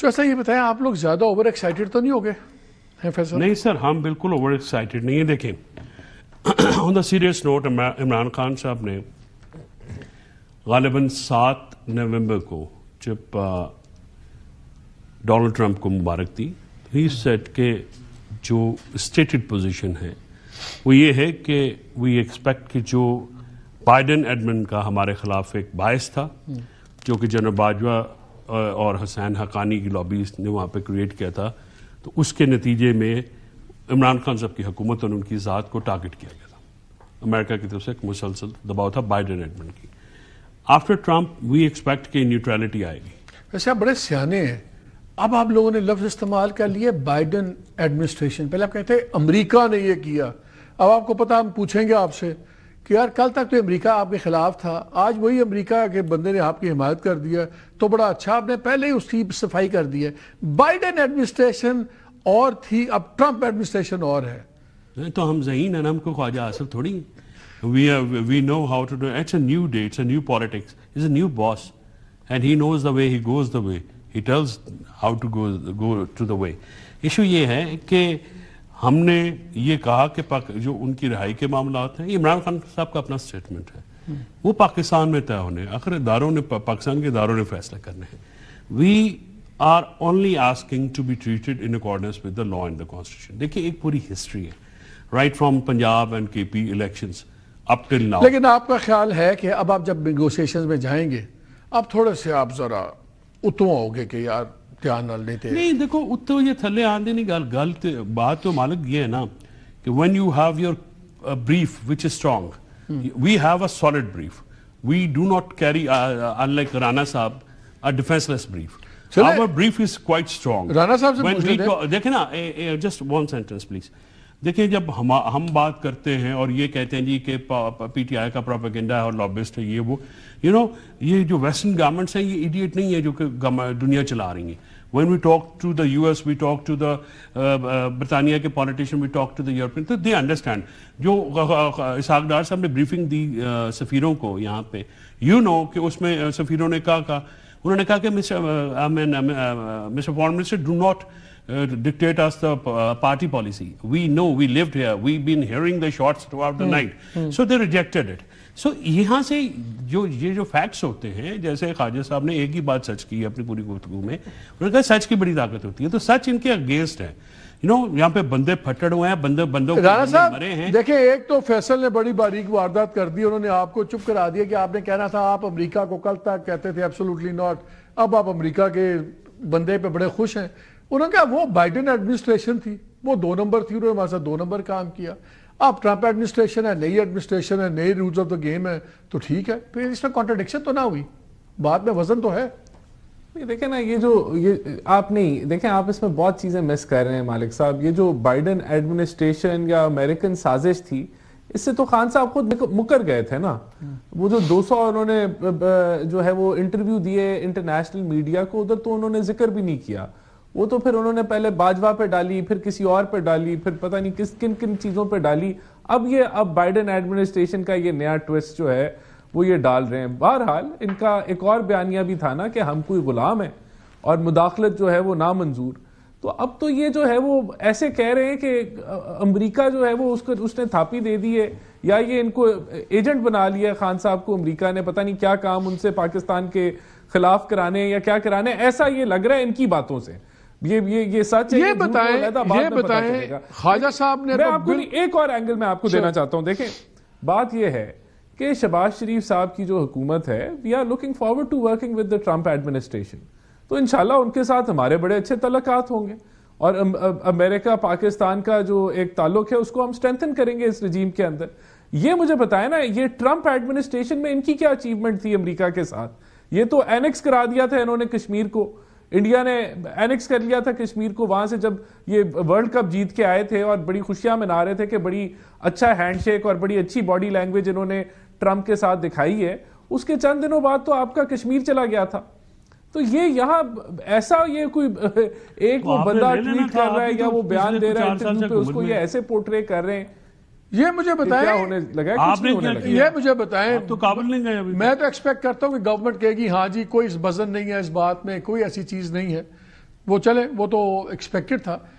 ایسا یہ بتائیں آپ لوگ زیادہ اوور ایکسائٹیڈ تو نہیں ہو گئے ہیں فیصل؟ نہیں سر، ہم بالکل اوور ایکسائٹیڈ نہیں ہیں. دیکھیں on the serious note, Imran Khan sahab نے غالباً 7 نومبر کو جب ڈونلڈ ٹرمپ کو مبارک دی، ہی سیڈ کہ جو اسٹیٹڈ پوزیشن ہے وہ یہ ہے کہ وی ایکسپیکٹ کہ جو بائیڈن ایڈمن کا ہمارے خلاف ایک باعث تھا جو کہ جنرل باجوہ اور حسین حقانی کی لابیز نے وہاں پہ کریٹ کیا تھا، تو اس کے نتیجے میں عمران خان صاحب کی حکومت اور ان کی ذات کو ٹارگٹ کیا گیا تھا. امریکہ کی طرف سے ایک مسلسل دباؤ تھا بائیڈن ایڈمن کی. آفٹر ٹرمپ وی ایکسپیکٹ کہ نیوٹرلٹی آئے گی. ویسے آپ بڑے سیانے ہیں. اب آپ لوگوں نے لفظ استعمال کر لیے بائیڈن ایڈمنسٹریشن، پہلے آپ کہتے ہیں امریکہ نے یہ کیا. اب آپ کو پتا، ہم پوچھیں گے آپ سے کہ یار کل تک تو امریکہ آپ کے خلاف تھا، آج وہی امریکہ کے بندے نے آپ کی حمایت کر دیا تو بڑا اچھا، آپ نے پہلے ہی اس کی صفائی کر دی ہے. بائیڈن ایڈمنسٹریشن اور تھی، اب ٹرمپ ایڈمنسٹریشن اور ہے. تو ہم ذہین ہیں نا، ہم کو خواجہ حاصل تھوڑی. we know how to do it. It's a new day, it's a new politics. He's a new boss and he knows the way, he goes the way, he tells how to go to the way. Issue یہ ہے کہ ہم نے یہ کہا کہ جو ان کی رہائی کے معاملات ہیں، یہ عمران خان صاحب کا اپنا سٹیٹمنٹ ہے، وہ پاکستان میں طے ہونے، آخر اداروں نے، پاکستان کے اداروں نے فیصلہ کرنے ہیں. We are only asking to be treated in accordance with the law and the constitution. دیکھیے ایک پوری ہسٹری ہے، رائٹ فرام پنجاب اینڈ کے پی الیکشنز اپ ٹل ناؤ. لیکن آپ کا خیال ہے کہ اب آپ جب نیگوشیشنز میں جائیں گے، اب تھوڑے سے آپ ذرا اتوا ہوگے کہ یار دھیان نہ لیتے؟ نہیں دیکھو، اتو یہ تھلے آندے نہیں، غلط بات تو مالک یہ ہے نا کہ when you have your brief which is strong, we have a solid brief. We do not carry, unlike Rana Saab, a defenseless brief. Our brief is quite strong. Rana صاحب سے پوچھ لیتے دیکھیں نا، just one sentence please. دیکھیں جب ہم بات کرتے ہیں اور یہ کہتے ہیں جی کہ پی ٹی آئی کا پروپیگنڈا ہے اور لابسٹ ہے یہ وہ، یہ جو ویسٹرن گورنمنٹس ہیں یہ ایڈیٹ نہیں ہے جو کہ دنیا چلا رہی ہیں. When we talk to the US, we talk to the برطانیہ کے politician, we talk to the European, تو they understand. جو اسحاق ڈار صاحب نے بریفنگ دی سفیروں کو یہاں پہ، کہ اس میں سفیروں نے کہا انہوں نے کہا کہ Mr. Foreign Minister, do not dictate us the party policy. We know, we lived here, we've been hearing the shots throughout the night. So they rejected it. سو یہاں سے یہ جو فیکٹس ہوتے ہیں، جیسے خواجہ صاحب نے ایک ہی بات سچ کی اپنی پوری گفتگو میں، انہوں نے کہا سچ کی بڑی طاقت ہوتی ہے، تو سچ ان کے اگینسٹ ہے. یہاں پہ بندے پھٹڑ ہوئے ہیں، بندوں مرے ہیں. دیکھیں ایک تو فیصل نے بڑی باریک واردات کر دی، انہوں نے آپ کو چپ کرا دیا کہ آپ نے کہنا تھا آپ امریکہ کو کل تک کہتے تھے ایبسولوٹلی ناٹ، اب آپ امریکہ کے بندے پہ بڑے خوش ہیں. انہوں نے کہا وہ بائیڈن ایڈمنسٹریشن تھی، وہ 2 نمبر تھی، انہوں نے ہمارے ساتھ 2 نمبر کام کیا. اب ٹرمپ ایڈمنسٹریشن ہے، نئی ایڈمنسٹریشن ہے، نئے رولز آف دا گیم ہے، تو ٹھیک ہے. تو اس میں کانٹرڈکشن تو نہ ہوئی، بات میں وزن تو ہے. دیکھیں نا، آپ اس میں بہت چیزیں مس کر رہے ہیں مالک صاحب. یہ جو بائیڈن ایڈمنسٹریشن یا امریکن سازش تھی، اس سے تو خان صاحب خود مکر گئے تھے نا. وہ جو 200 انہوں نے جو ہے وہ انٹرویو دیے انٹرنیشنل میڈیا کو، ادھر تو انہوں نے ذکر بھی نہیں کیا. وہ تو پھر انہوں نے پہلے باجوہ پہ ڈالی، پھر کسی اور پہ ڈالی، پھر پتہ نہیں کن چیزوں پہ ڈالی. اب بائیڈن ایڈمنسٹریشن کا یہ نیا ٹویسٹ جو ہے وہ یہ ڈال رہے ہیں. بہرحال ان کا ایک اور بیانیہ بھی تھا نا کہ ہم کوئی غلام ہیں اور مداخلت جو ہے وہ نامنظور. تو اب تو یہ جو ہے وہ ایسے کہہ رہے ہیں کہ امریکہ جو ہے وہ اس نے تھاپی دے دی ہے، یا یہ ان کو ایجنٹ بنا لیا خان صاحب کو امریکہ نے، پتہ نہیں کیا کام ان سے پاکستان کے خلاف کرانے یا کیا کرانے. ایسا یہ لگ رہا ہے ان کی باتوں سے. یہ سچ ہے. یہ بتائیں خواجہ صاحب نے، میں آپ کو ایک اور اینگل میں آپ کو دینا چاہتا ہوں. دیکھیں بات یہ ہے کہ شہباز شریف صاحب کی جو حکومت ہے، we are looking forward to working with the Trump administration. تو انشاءاللہ ان کے ساتھ ہمارے بڑے اچھے تعلقات ہوں گے، اور امریکہ پاکستان کا جو ایک تعلق ہے اس کو ہم اسٹرینتھن کریں گے اس رجیم کے اندر. یہ مجھے بتائیں نا، یہ ٹرمپ ایڈمنسٹریشن میں ان کی کیا اچیومنٹ تھی امریکہ کے ساتھ؟ یہ تو اینکس کرا دیا تھا انہوں نے کشمیر کو، انڈیا نے اینکس کر لیا تھا کشمیر کو. وہاں سے جب یہ ورلڈ کپ جیت کے آئے تھے اور بڑی خوشیاں منا رہے تھے کہ بڑی اچھا ہینڈ شیک اور بڑی اچھی باڈی لینگویج انہوں نے ٹرمپ کے ساتھ دکھائی ہے. اس کے چند دنوں بعد تو آپ کا کشمیر چلا گیا تھا. تو یہاں ایسا یہ کوئی ایک وہ بندہ ٹویٹ کر رہا ہے یا وہ بیان دے رہا ہے انٹرویو پہ، اس کو یہ ایسے پورٹرے کر رہے ہیں. یہ مجھے بتائیں، یہ مجھے بتائیں، تو کابل نہیں گئے. میں تو ایکسپیکٹ کرتا ہوں کہ گورنمنٹ کہے گی ہاں جی کوئی وزن نہیں ہے اس بات میں، کوئی ایسی چیز نہیں ہے. وہ چلے وہ تو ایکسپیکٹڈ تھا